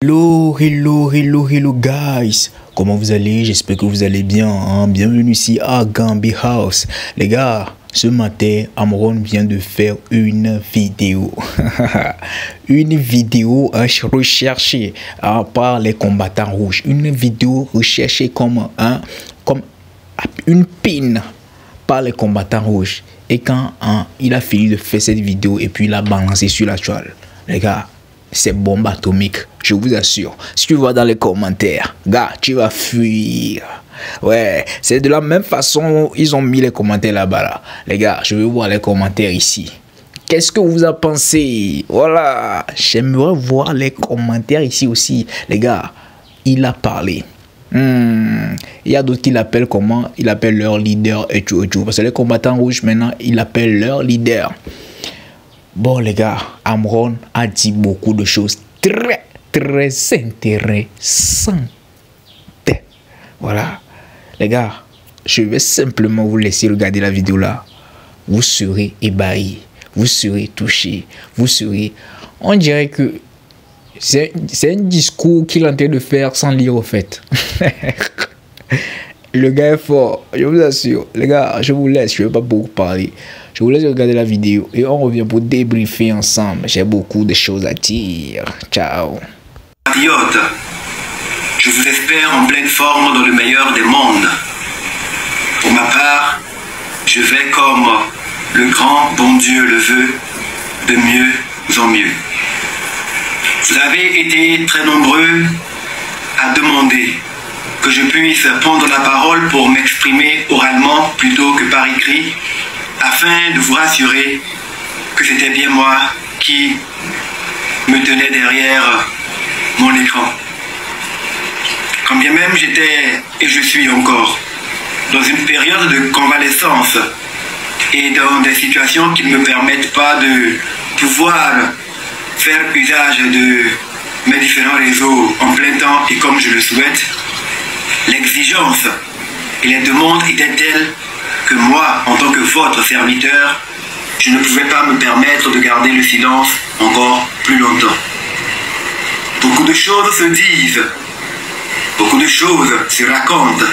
Hello guys, comment vous allez? J'espère que vous allez bien, hein? Bienvenue ici à Gambi House. Les gars, ce matin, Amron vient de faire une vidéo. Une vidéo recherchée par les combattants rouges. Une vidéo recherchée comme une pin par les combattants rouges. Et quand il a fini de faire cette vidéo et puis il a balancé sur la toile, les gars, c'est bombe atomique, je vous assure. Si tu vas dans les commentaires, gars, tu vas fuir. Ouais, c'est de la même façon ils ont mis les commentaires là-bas. Là. Les gars, je veux voir les commentaires ici. Qu'est-ce que vous en pensez? Voilà, j'aimerais voir les commentaires ici aussi. Les gars, il a parlé. Il y a d'autres qui l'appellent comment? Il appelle leur leader et tout. Parce que les combattants rouges maintenant, il appelle leur leader. Bon les gars, Amron a dit beaucoup de choses très intéressantes. Voilà. Les gars, je vais simplement vous laisser regarder la vidéo là. Vous serez ébahis. Vous serez touchés. Vous serez... On dirait que c'est un discours qu'il est en train de faire sans lire au fait. Le gars est fort, je vous assure. Les gars, je vous laisse, je ne vais pas beaucoup parler. Je vous laisse regarder la vidéo et on revient pour débriefer ensemble. J'ai beaucoup de choses à dire. Ciao. Patriotes, je vous espère en pleine forme dans le meilleur des mondes. Pour ma part, je vais comme le grand bon Dieu le veut, de mieux en mieux. Vous avez été très nombreux à demander que je puisse prendre la parole pour m'exprimer oralement plutôt que par écrit, afin de vous rassurer que c'était bien moi qui me tenais derrière mon écran. Quand bien même j'étais, et je suis encore, dans une période de convalescence et dans des situations qui ne me permettent pas de pouvoir faire usage de mes différents réseaux en plein temps et comme je le souhaite, l'exigence et les demandes étaient telles que moi, en tant que votre serviteur, je ne pouvais pas me permettre de garder le silence encore plus longtemps. Beaucoup de choses se disent, beaucoup de choses se racontent.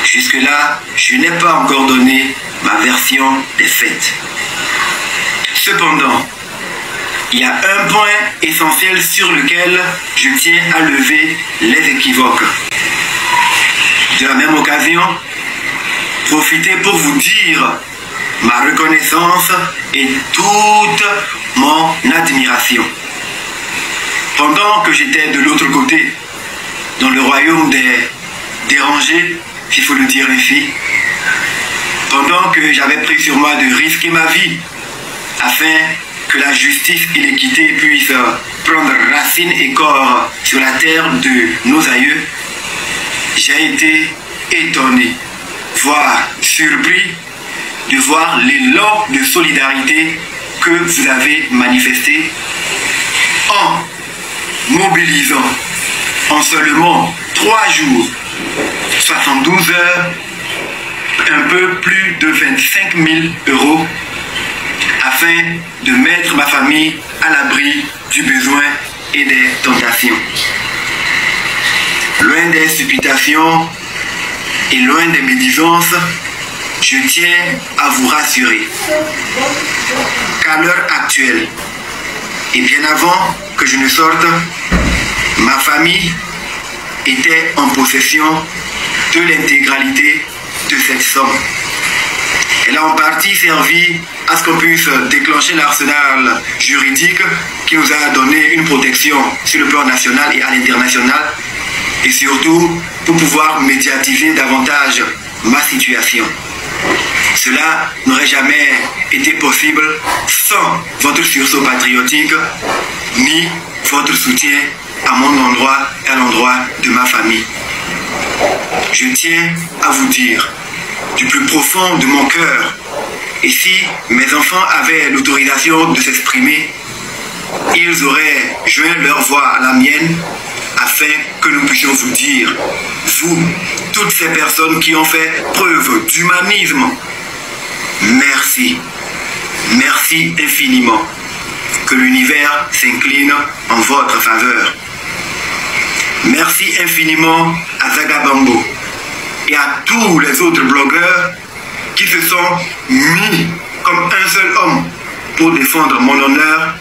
Jusque-là, je n'ai pas encore donné ma version des faits. Cependant, il y a un point essentiel sur lequel je tiens à lever les équivoques. De la même occasion, profitez pour vous dire ma reconnaissance et toute mon admiration. Pendant que j'étais de l'autre côté, dans le royaume des dérangés, s'il faut le dire ainsi, pendant que j'avais pris sur moi de risquer ma vie afin que la justice et l'équité puissent prendre racine et corps sur la terre de nos aïeux, j'ai été étonné, voire surpris de voir l'élan de solidarité que vous avez manifesté en mobilisant en seulement 3 jours, 72 heures, un peu plus de 25 000 € afin de mettre ma famille à l'abri du besoin et des tentations. Loin des supputations et loin des médisances, je tiens à vous rassurer qu'à l'heure actuelle, et bien avant que je ne sorte, ma famille était en possession de l'intégralité de cette somme. Elle a en partie servi à ce qu'on puisse déclencher l'arsenal juridique qui nous a donné une protection sur le plan national et à l'international, et surtout pour pouvoir médiatiser davantage ma situation. Cela n'aurait jamais été possible sans votre sursaut patriotique ni votre soutien à mon endroit et à l'endroit de ma famille. Je tiens à vous dire du plus profond de mon cœur, et si mes enfants avaient l'autorisation de s'exprimer, ils auraient joint leur voix à la mienne afin que nous puissions vous dire, vous, toutes ces personnes qui ont fait preuve d'humanisme, merci, merci infiniment. Que que l'univers s'incline en votre faveur. Merci infiniment à Zagabambo et à tous les autres blogueurs qui se sont mis comme un seul homme pour défendre mon honneur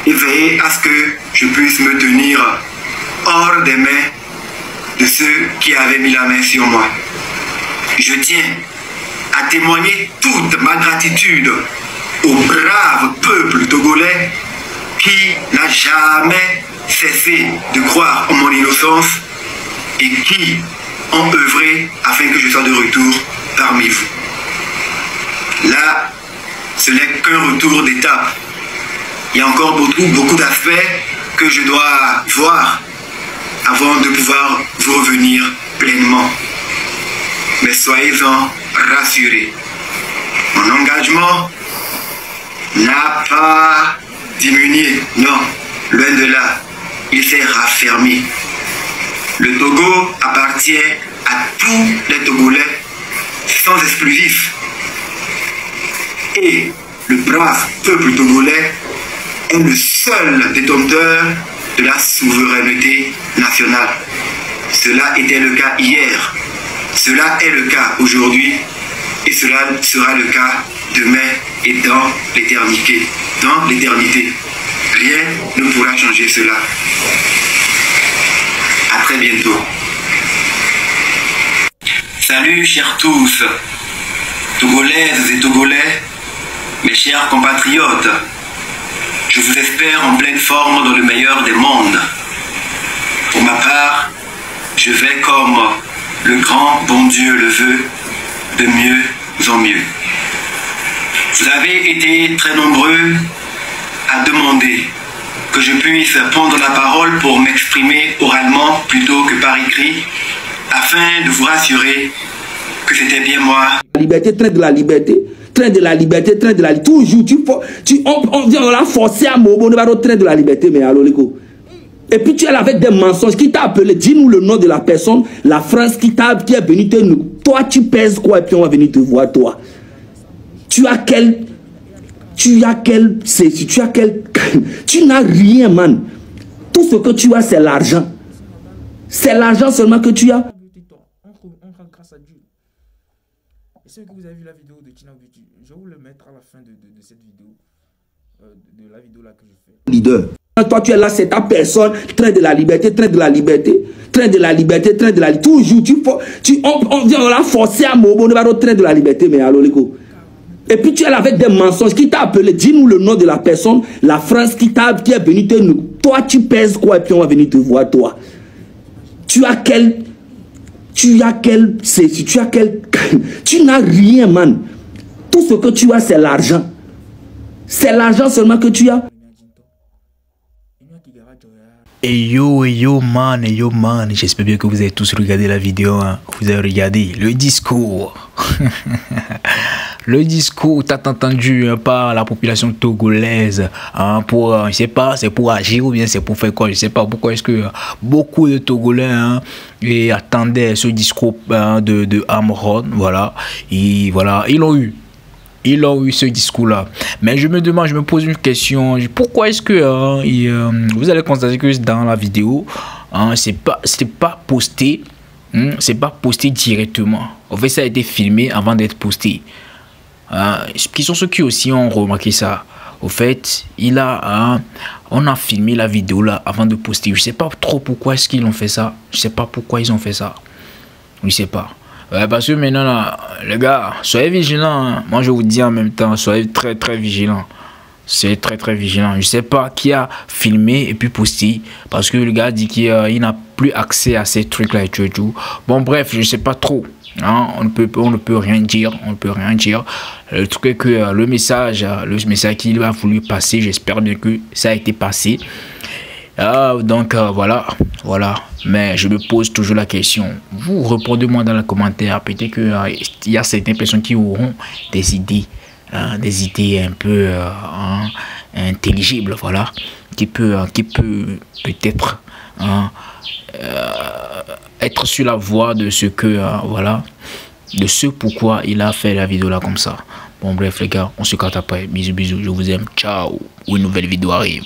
et veiller à ce que je puisse me tenir hors des mains de ceux qui avaient mis la main sur moi. Je tiens à témoigner toute ma gratitude au brave peuple togolais qui n'a jamais cessé de croire en mon innocence et qui ont œuvré afin que je sois de retour parmi vous. Là, ce n'est qu'un retour d'étape. Il y a encore beaucoup d'aspects que je dois voir avant de pouvoir vous revenir pleinement. Mais soyez-en rassurés. Mon engagement n'a pas diminué. Non, loin de là. Il s'est raffermi. Le Togo appartient à tous les Togolais sans exclusif. Et le brave peuple togolais est le seul détenteur de la souveraineté nationale. Cela était le cas hier, cela est le cas aujourd'hui et cela sera le cas demain et dans l'éternité. Dans l'éternité, rien ne pourra changer cela. À très bientôt. Salut chers tous, Togolaises et Togolais, mes chers compatriotes, je vous espère en pleine forme dans le meilleur des mondes. Pour ma part, je vais comme le grand bon Dieu le veut, de mieux en mieux. Vous avez été très nombreux à demander que je puisse prendre la parole pour m'exprimer oralement plutôt que par écrit, afin de vous rassurer que c'était bien moi. La liberté, train de la liberté. Train de la liberté, train de la liberté. Toujours, on l'a forcé à mourir, on va au train de la liberté, mais allô, l'écho. Et puis tu es là avec des mensonges. Qui t'a appelé? Dis-nous le nom de la personne, la France qui est venue te nous. Toi, tu pèses quoi? Et puis on va venir te voir, toi. Tu n'as rien, man. Tout ce que tu as, c'est l'argent. C'est l'argent seulement que tu as. On rend grâce à Dieu. Et ceux que vous avez vu la vidéo de Tina Beauty, je vais vous le mettre à la fin de cette vidéo, de la vidéo là que je fais. Leader. Toi, tu es là, c'est ta personne, train de la liberté, train de la liberté, train de la liberté, train de la liberté. Toujours, on l'a forcé à mourir, on va au train de la liberté, mais allô, l'écho. Et puis tu es là avec des mensonges. Qui t'a appelé? Dis-nous le nom de la personne, la France qui est venue te nous. Toi, tu pèses quoi? Et puis on va venir te voir, toi. Tu n'as rien, man. Tout ce que tu as, c'est l'argent. C'est l'argent seulement que tu as. Et yo man, j'espère bien que vous avez tous regardé la vidéo, hein. Vous avez regardé le discours. Le discours t'as entendu, hein, par la population togolaise, hein, pour, je sais pas, c'est pour agir ou bien c'est pour faire quoi, je sais pas pourquoi est-ce que beaucoup de Togolais, hein, et attendaient ce discours, hein, de Amron, voilà, et voilà, ils l'ont eu. Ils ont eu ce discours-là. Mais je me demande, je me pose une question. Pourquoi est-ce que vous allez constater que dans la vidéo, hein, c'est pas posté, c'est pas posté directement. En fait, ça a été filmé avant d'être posté. Qui sont ceux qui aussi ont remarqué ça. Au fait, on a filmé la vidéo là avant de poster. Je sais pas trop pourquoi est-ce qu'ils ont fait ça. Je sais pas pourquoi ils ont fait ça. Je sais pas. Parce que maintenant, là, les gars, soyez vigilants. Hein. Moi, je vous dis en même temps, soyez très, très vigilants. C'est très, très vigilant. Je sais pas qui a filmé et puis posté. Parce que le gars dit qu'il n'a plus accès à ces trucs-là et tout. Bon, bref, je sais pas trop. Hein. On ne peut rien dire. On ne peut rien dire. Le truc est que le message qu'il a voulu passer, j'espère bien que ça a été passé. Donc voilà. Mais je me pose toujours la question. Vous répondez-moi dans les commentaires. Peut-être qu'il y a certaines personnes qui auront des idées un peu intelligibles, voilà, qui peut peut-être être sur la voie de ce que voilà, de ce pourquoi il a fait la vidéo là comme ça. Bon bref les gars, on se capte après. Bisous bisous, je vous aime. Ciao. Une nouvelle vidéo arrive.